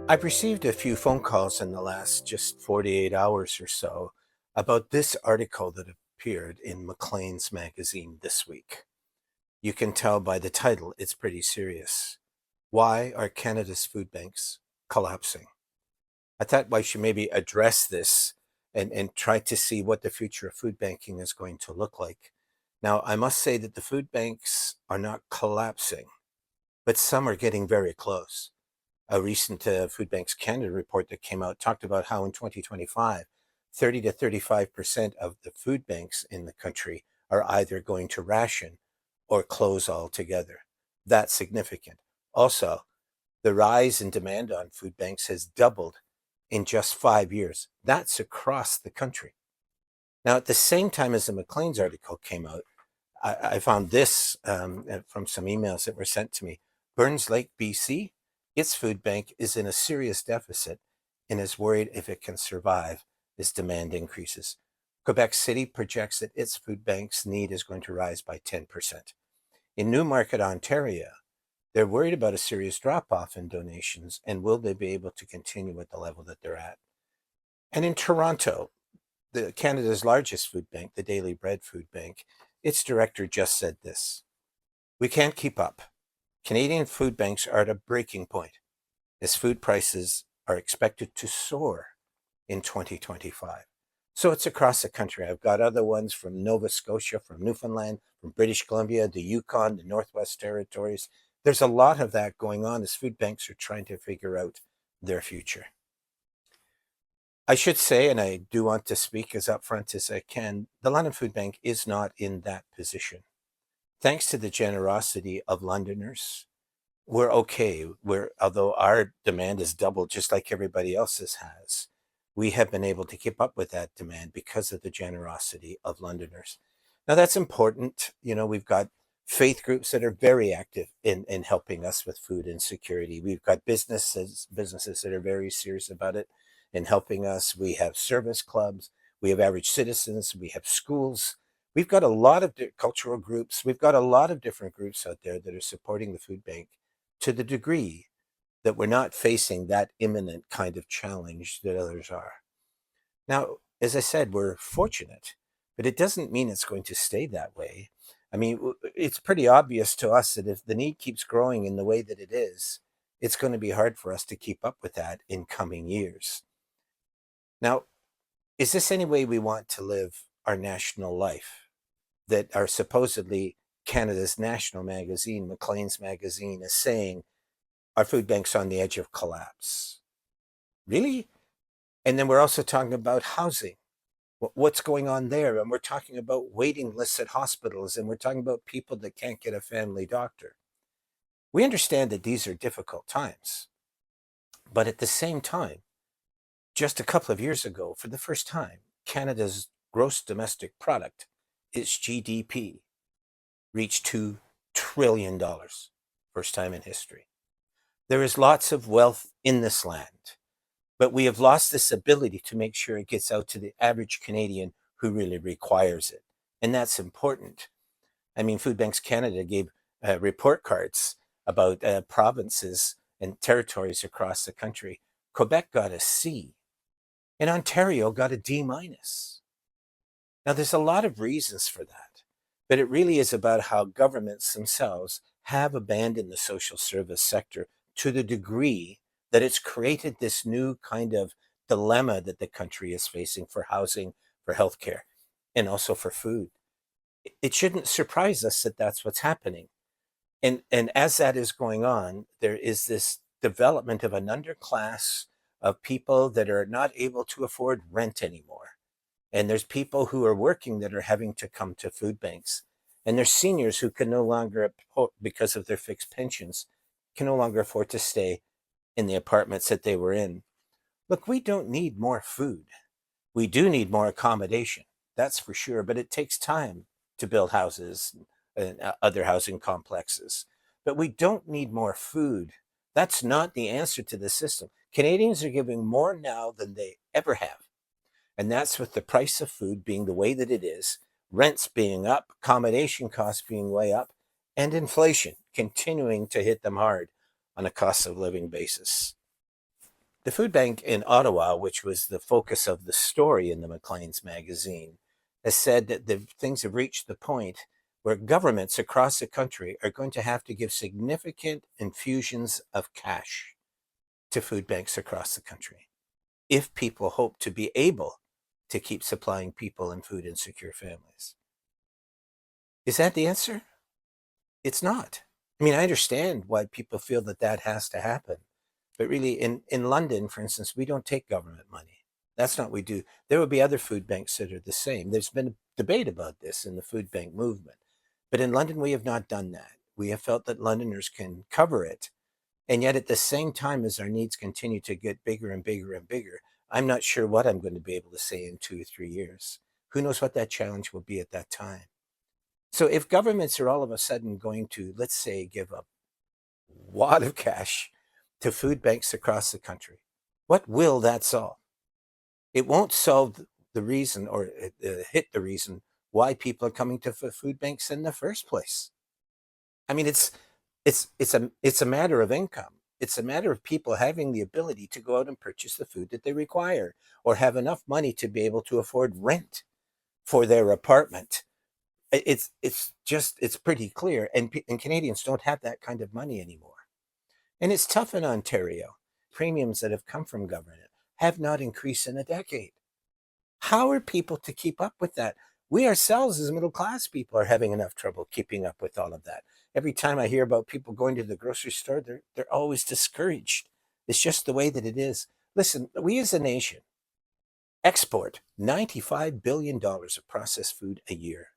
I've received a few phone calls in the last just 48 hours or so about this article that appeared in Maclean's magazine this week. You can tell by the title it's pretty serious. Why are Canada's food banks collapsing? I thought I should maybe address this and try to see what the future of food banking is going to look like. Now, I must say that the food banks are not collapsing, but some are getting very close. A recent Food Banks Canada report that came out talked about how in 2025, 30 to 35% of the food banks in the country are either going to ration or close altogether. That's significant. Also, the rise in demand on food banks has doubled in just 5 years. That's across the country. Now, at the same time as the Maclean's article came out, I found this from some emails that were sent to me. Burns Lake, BC, its food bank is in a serious deficit and is worried if it can survive as demand increases. Quebec City projects that its food bank's need is going to rise by 10%. In Newmarket, Ontario, they're worried about a serious drop off in donations and will they be able to continue at the level that they're at? And in Toronto, Canada's largest food bank, the Daily Bread Food Bank, its director just said this: "We can't keep up. Canadian food banks are at a breaking point as food prices are expected to soar in 2025. So it's across the country. I've got other ones from Nova Scotia, from Newfoundland, from British Columbia, the Yukon, the Northwest Territories. There's a lot of that going on as food banks are trying to figure out their future. I should say, and I do want to speak as upfront as I can, the London Food Bank is not in that position. Thanks to the generosity of Londoners, we're okay. Although our demand is doubled just like everybody else's has, we have been able to keep up with that demand because of the generosity of Londoners. Now that's important. We've got faith groups that are very active in helping us with food insecurity. We've got businesses that are very serious about it in helping us. We have service clubs, we have average citizens, we have schools. We've got a lot of cultural groups. We've got a lot of different groups out there that are supporting the food bank to the degree that we're not facing that imminent kind of challenge that others are. Now, as I said, we're fortunate, but it doesn't mean it's going to stay that way. I mean, it's pretty obvious to us that if the need keeps growing in the way that it is, it's going to be hard for us to keep up with that in coming years. Now, is this any way we want to live our national life? That are supposedly Canada's national magazine, Maclean's magazine, is saying our food bank's on the edge of collapse. Really? And then we're also talking about housing. What's going on there? And we're talking about waiting lists at hospitals, and we're talking about people that can't get a family doctor. We understand that these are difficult times, but at the same time, just a couple of years ago, for the first time, Canada's gross domestic product, its GDP, reached $2 trillion. First time in history. There is lots of wealth in this land, but we have lost this ability to make sure it gets out to the average Canadian who really requires it. And that's important. I mean, Food Banks Canada gave report cards about provinces and territories across the country. Quebec got a C, and Ontario got a D minus. Now, there's a lot of reasons for that, but it really is about how governments themselves have abandoned the social service sector to the degree that it's created this new kind of dilemma that the country is facing for housing, for healthcare, and also for food. It shouldn't surprise us that that's what's happening. And as that is going on, there is this development of an underclass of people that are not able to afford rent anymore. And there's people who are working that are having to come to food banks. And there's seniors who can no longer, because of their fixed pensions, can no longer afford to stay in the apartments that they were in. Look, we don't need more food. We do need more accommodation, that's for sure, but it takes time to build houses and other housing complexes. But we don't need more food. That's not the answer to the system. Canadians are giving more now than they ever have. And that's with the price of food being the way that it is, rents being up, accommodation costs being way up, and inflation continuing to hit them hard on a cost of living basis. The food bank in Ottawa, which was the focus of the story in the Maclean's magazine, has said that the things have reached the point where governments across the country are going to have to give significant infusions of cash to food banks across the country if people hope to be able to keep supplying people in food insecure families. Is that the answer? It's not. I mean, I understand why people feel that that has to happen. But really, in London, for instance, we don't take government money. That's not what we do. There will be other food banks that are the same. There's been a debate about this in the food bank movement. But in London, we have not done that. We have felt that Londoners can cover it. And yet, at the same time as our needs continue to get bigger and bigger and bigger, I'm not sure what I'm going to be able to say in 2 or 3 years. Who knows what that challenge will be at that time? So if governments are all of a sudden going to, let's say, give a wad of cash to food banks across the country, what will that solve? It won't solve the reason or hit the reason why people are coming to food banks in the first place. I mean, it's a matter of income. It's a matter of people having the ability to go out and purchase the food that they require, or have enough money to be able to afford rent for their apartment. It's pretty clear, and Canadians don't have that kind of money anymore. And it's tough in Ontario. Premiums that have come from government have not increased in a decade. How are people to keep up with that? We ourselves, as middle class people, are having enough trouble keeping up with all of that. Every time I hear about people going to the grocery store, they're always discouraged. It's just the way that it is. Listen, we as a nation export $95 billion of processed food a year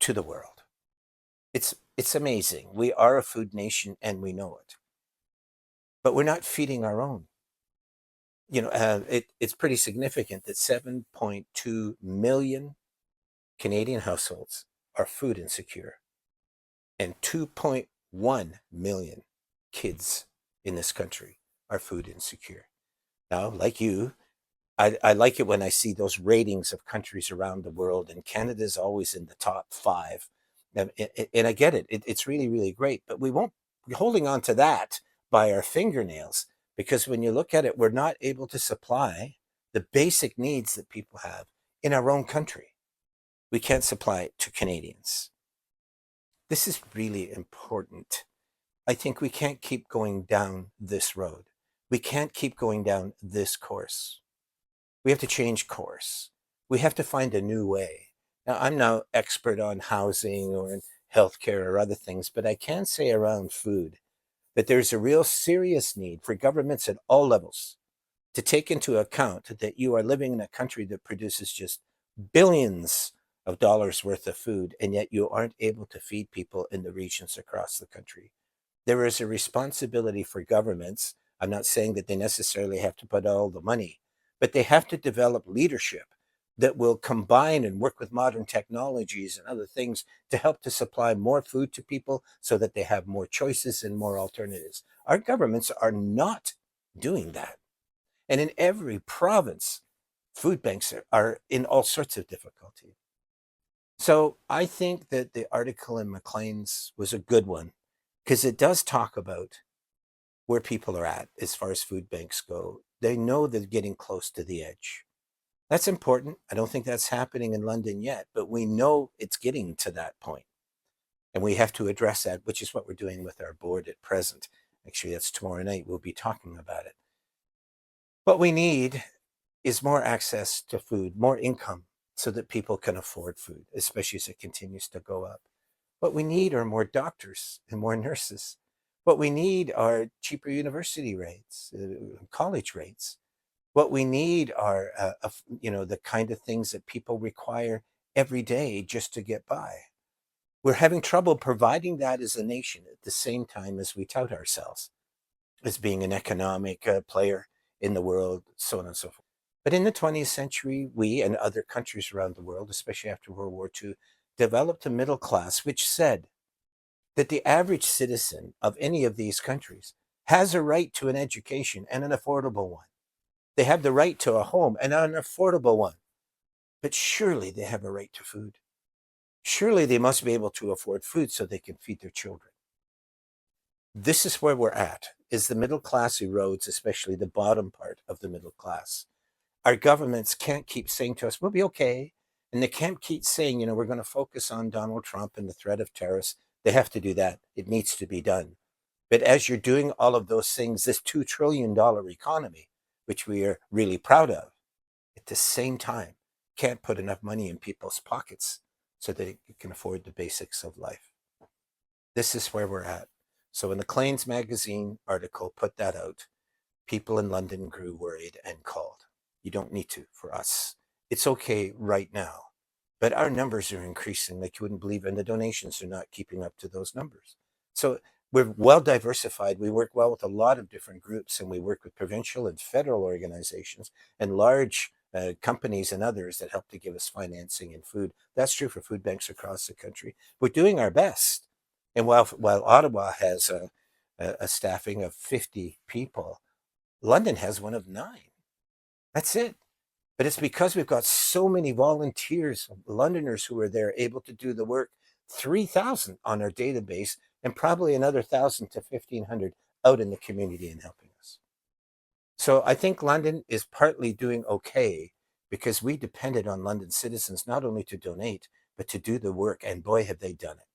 to the world. It's amazing. We are a food nation and we know it. But we're not feeding our own. It's pretty significant that 7.2 million Canadian households are food insecure, and 2.1 million kids in this country are food insecure. Now, like you, I like it when I see those ratings of countries around the world, and Canada's always in the top 5. And I get it. It's really, really great, but we won't be holding on to that by our fingernails, because when you look at it, we're not able to supply the basic needs that people have in our own country. We can't supply it to Canadians. This is really important. I think we can't keep going down this road. We can't keep going down this course. We have to change course. We have to find a new way. Now, I'm no expert on housing or in healthcare or other things, but I can say around food that there's a real serious need for governments at all levels to take into account that you are living in a country that produces just billions of dollars worth of food, and yet you aren't able to feed people in the regions across the country. There is a responsibility for governments. I'm not saying that they necessarily have to put all the money, but they have to develop leadership that will combine and work with modern technologies and other things to help to supply more food to people so that they have more choices and more alternatives. Our governments are not doing that. And in every province, food banks are in all sorts of difficulty. So I think that the article in Maclean's was a good one, because it does talk about where people are at as far as food banks go. They know they're getting close to the edge. That's important. I don't think that's happening in London yet, but we know it's getting to that point. And we have to address that, which is what we're doing with our board at present. Actually, that's tomorrow night. We'll be talking about it. What we need is more access to food, more income, so that people can afford food, especially as it continues to go up. What we need are more doctors and more nurses. What we need are cheaper university rates, college rates. What we need are, the kind of things that people require every day just to get by. We're having trouble providing that as a nation at the same time as we tout ourselves as being an economic player in the world, so on and so forth. But in the 20th century, we and other countries around the world, especially after World War II, developed a middle class which said that the average citizen of any of these countries has a right to an education, and an affordable one. They have the right to a home, and an affordable one. But surely they have a right to food. Surely they must be able to afford food so they can feed their children. This is where we're at. is the middle class erodes, especially the bottom part of the middle class. Our governments can't keep saying to us, we'll be okay. And they can't keep saying, we're going to focus on Donald Trump and the threat of terrorists. They have to do that. It needs to be done. But as you're doing all of those things, this $2 trillion economy, which we are really proud of, at the same time, can't put enough money in people's pockets so that they can afford the basics of life. This is where we're at. So when the Maclean's magazine article put that out, people in London grew worried and called. You don't need to for us. It's okay right now. But our numbers are increasing like you wouldn't believe, and the donations are not keeping up to those numbers. So we're well diversified. We work well with a lot of different groups, and we work with provincial and federal organizations and large companies and others that help to give us financing and food. That's true for food banks across the country. We're doing our best. And while Ottawa has a staffing of 50 people, London has one of 9. That's it. But it's because we've got so many volunteers, Londoners who are there able to do the work, 3,000 on our database, and probably another 1,000 to 1,500 out in the community and helping us. So I think London is partly doing okay because we depended on London citizens not only to donate, but to do the work. And boy, have they done it.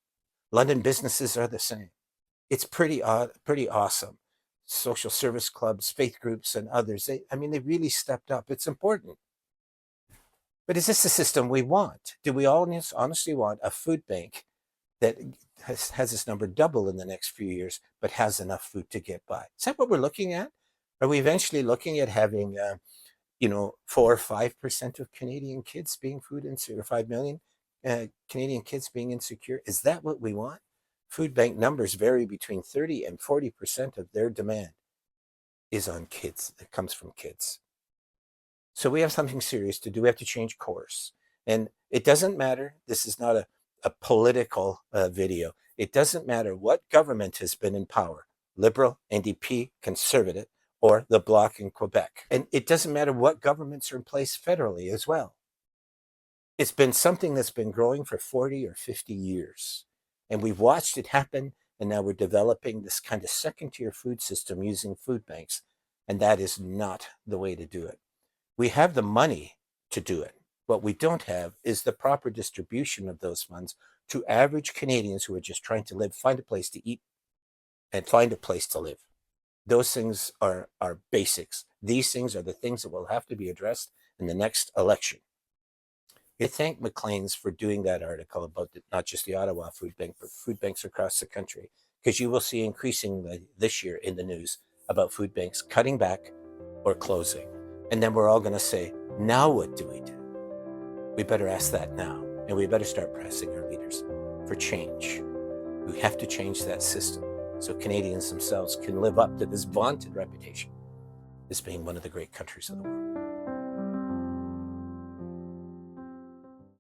London businesses are the same. It's pretty awesome. Social service clubs, faith groups, and others, they really stepped up. It's important. But is this the system we want? Do we all honestly want a food bank that has this number double in the next few years, but has enough food to get by? Is that what we're looking at? Are we eventually looking at having, 4 or 5% of Canadian kids being food insecure, or 5 million Canadian kids being insecure? Is that what we want? Food bank numbers vary between 30 and 40% of their demand is on kids. It comes from kids. So we have something serious to do. We have to change course. And it doesn't matter. This is not a political video. It doesn't matter what government has been in power, Liberal, NDP, Conservative, or the Bloc in Quebec. And it doesn't matter what governments are in place federally as well. It's been something that's been growing for 40 or 50 years. And we've watched it happen. And now we're developing this kind of second-tier food system using food banks. And that is not the way to do it. We have the money to do it. What we don't have is the proper distribution of those funds to average Canadians who are just trying to live, find a place to eat, and find a place to live. Those things are basics. These things are the things that will have to be addressed in the next election. I thank Maclean's for doing that article about not just the Ottawa food bank, but food banks across the country, because you will see increasingly this year in the news about food banks cutting back or closing. And then we're all going to say, now what do we do? We better ask that now. And we better start pressing our leaders for change. We have to change that system so Canadians themselves can live up to this vaunted reputation as being one of the great countries of the world.